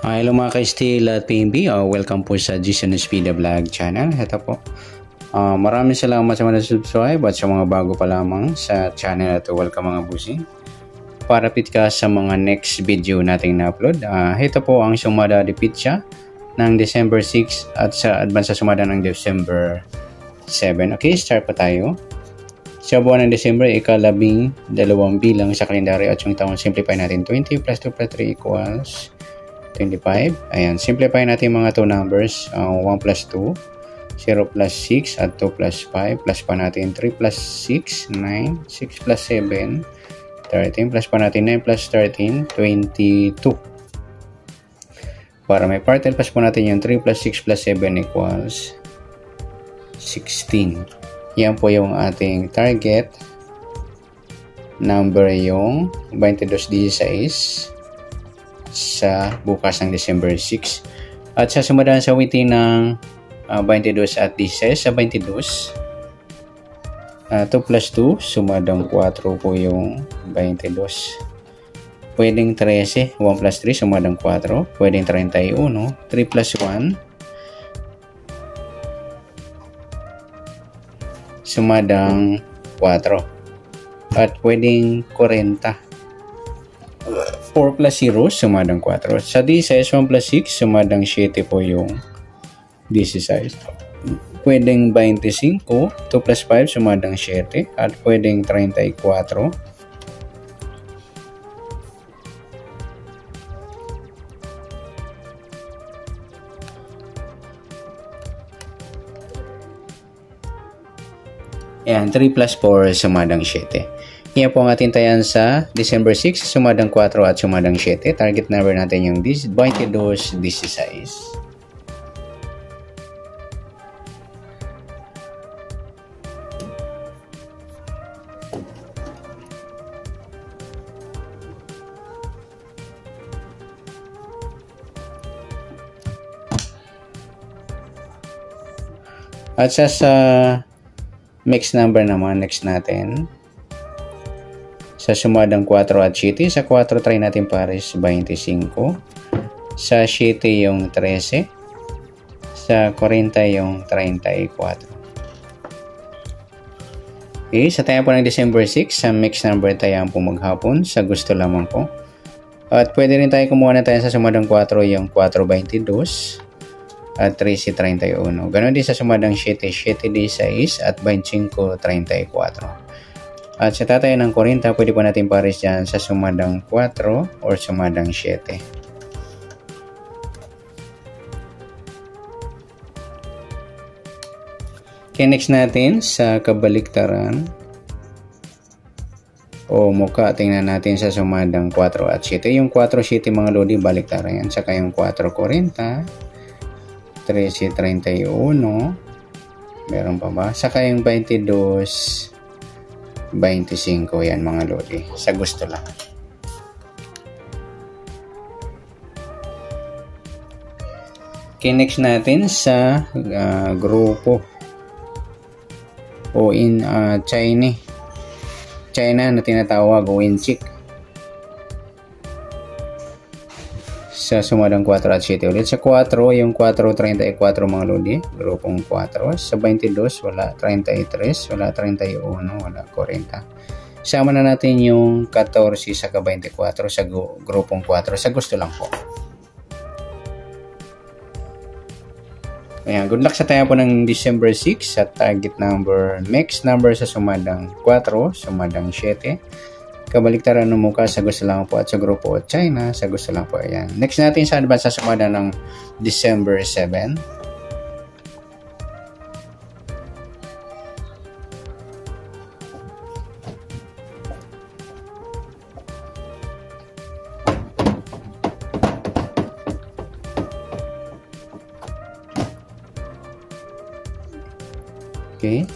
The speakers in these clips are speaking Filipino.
Hello mga ka-Steel at PNB, welcome po sa Jason Speed Vlog channel. Ito po, maraming salamat sa mga subscribe at sa mga bago pa lamang sa channel at welcome mga busing. Parapit ka sa mga next video nating na-upload. Ito po ang sumada de pitcha ng December 6 at sa advance sa sumada ng December 7. Okay, start pa tayo. Sa buwan ng December, ika-12 bilang sa kalendaryo at yung taon, simplify natin 20 plus 2 plus 3 equals 25. Ayan, simplify natin mga 2 numbers. 1 plus 2, 0 plus 6 at 2 plus 5. Plus pa natin 3 plus 6, 9, 6 plus 7, 13. Plus pa natin 9 plus 13, 22. Para may partial, plus po natin yung 3 plus 6 plus 7 equals 16. Yan po yung ating target number, yung 22-16 sa bukas ng December 6. At sa sumadaan sa witi ng 22 at 16 sa 22, 2 plus 2, sumadang 4 po yung 22. Pwedeng 13, 1 plus 3, sumadang 4. Pwedeng 31, 3 plus 1, sumadang 4. At pwedeng 40. 4 plus 0, sumadang 4. Sa 16, 1 plus 6, sumadang 7 po yung 16. Pwedeng 25, 2 plus 5, sumadang 7. At pwedeng 34. Ayan, 3 plus 4, sumadang 7. Yan po ang ating tayan sa December 6, sumadang 4 at sumadang 7. Target number natin yung 22-16. At sa mix number naman, next natin. Sa sumadang 4 at 7, sa 4 try natin pares 25. Sa 7 yung 13. Sa 40 yung 34. Okay, sa tayo po ng December 6, sa mix number tayo po maghapon, sa gusto lamang po. At pwede rin tayo kumuha na tayo sa sumadang 4 yung 4.22 at 13.31. Ganon din sa sumadang 7, 7.16 at 25.34. At sa tatay ng 40, pwede po natin pares dyan sa sumadang 4 or sumadang 7. Okay, next natin sa kabaliktaran o muka, tingnan natin sa sumadang 4 at 7. Yung 4-7 mga lodi, baliktaran yan. Saka yung 4.40, 13.31, meron pa ba? Saka yung 22.25, yan mga lodi, sa gusto lang. Okay, next natin sa grupo o in China na tinatawag o Inchik. Sa sumadang 4 at 7 ulit. Sa 4, yung 4.34 mga lodi, grupong 4. Sa 22, wala. 33, wala. 31, wala. 40. Sama na natin yung 14 sa 24 sa grupong 4. Sa gusto lang po. Ayan, good luck sa tayo po ng December 6 at target number, next number sa sumadang 4, sumadang 7. Kabaliktaran ng muka, sa gusto lang po, at sa grupo China, sa gusto lang po. Ayan. Next natin sa advance sa sumada ng December 7. Okay.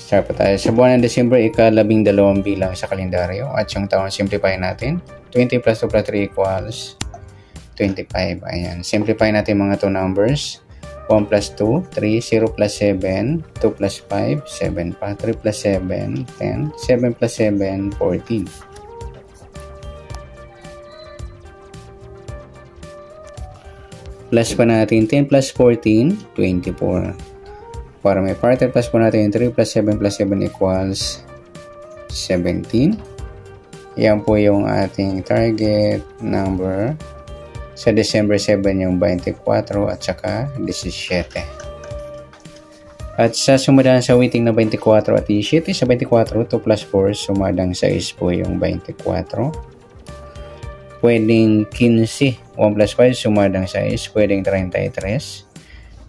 Start pa tayo. Sa buwan ng December, ika-12 bilang sa kalendaryo. At yung taon, simplify natin. 20 plus 2 plus 3 equals 25. Ayan. Simplify natin mga 2 numbers. 1 plus 2, 3. 0 plus 7, 2 plus 5, 7 pa. 3 plus 7, 10. 7 plus 7, 14. Plus pa natin 10 plus 14, 24. Para may partner, plus po natin 3 plus 7 plus 7 equals 17. Yan po yung ating target number. Sa December 7 yung 24 at saka 17. At sa sumadang sa waiting na 24 at 17, sa 24, 2 plus 4, sumadang 6 po yung 24. Pwedeng 15, 1 plus 5, sumadang 6, pwedeng 33.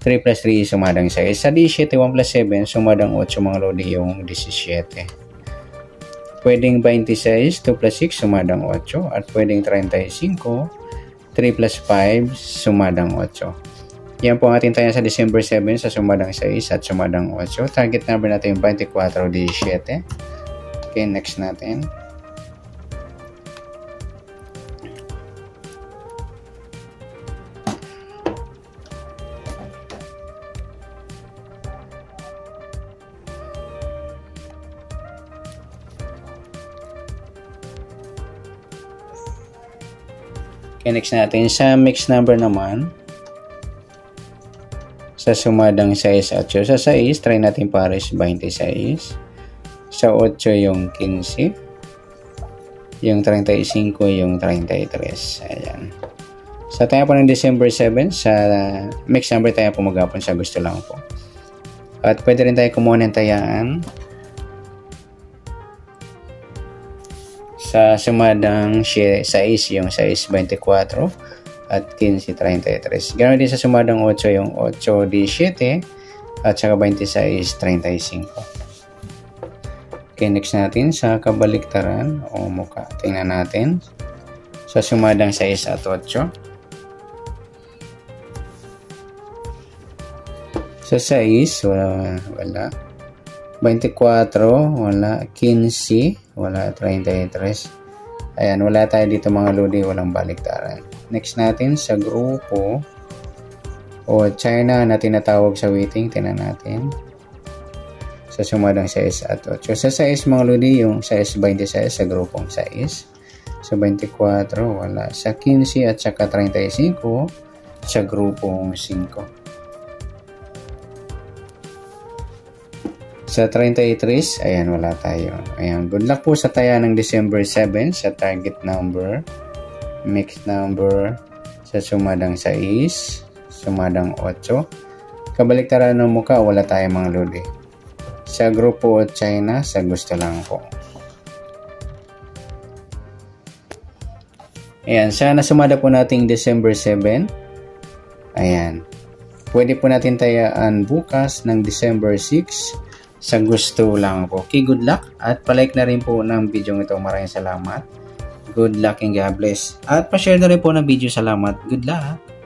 3 plus 3, sumadang 6. Sa 17, 1 plus 7, sumadang 8 mga lodi yung 17. Pwedeng 26, 2 plus 6, sumadang 8. At pwedeng 35, 3 plus 5, sumadang 8. Yan po ang ating tayo sa December 7 sa sumadang 6 at sumadang 8. Target number natin yung 24, 17. Okay, next natin. Okay, next natin. Sa mixed number naman, sa sumadang 6 at 8. Sa 6, try natin pares 26. Sa 8 yung 15. Yung 35 yung 33. Ayan. Sa tayo po ng December 7, sa mixed number tayo po maghapon sa gusto lang po. At pwede rin tayo kumuha ng tayaan sa sumadang 6 yung 6, 24 at 15, 33. Ganoon din sa sumadang 8 yung 8, 17 at saka 26, 35. Okay, next natin sa kabaliktaran o mukha. Tingnan natin sa sumadang 6 at 8. Sa 6, wala. 24, wala. 15, wala. 33. Ayan, wala tayo dito mga lodi, walang baliktaran. Next natin sa grupo o China na tinatawag sa waiting, tingnan natin. Sa sumadang 6 at 8. Sa 6 mga lodi, yung 6, 26 sa grupong 6. Sa 24, wala. Sa 15 at saka 35 sa grupong 5. Sa 33, ayan, wala tayo. Ayan, good luck po sa taya ng December 7 sa target number, mixed number, sa sumadang 6, sumadang 8. Kabaliktaran ng mukha, wala tayo mga lodi. Sa grupo at China, sa gusto lang po. Ayan, sana sumada po nating December 7. Ayan. Pwede po natin tayaan bukas ng December 6. Sa gusto lang po. Okay, good luck. At palike na rin po ng video ito. Maraming salamat. Good luck and God bless. At pa-share na rin po ng video. Salamat. Good luck.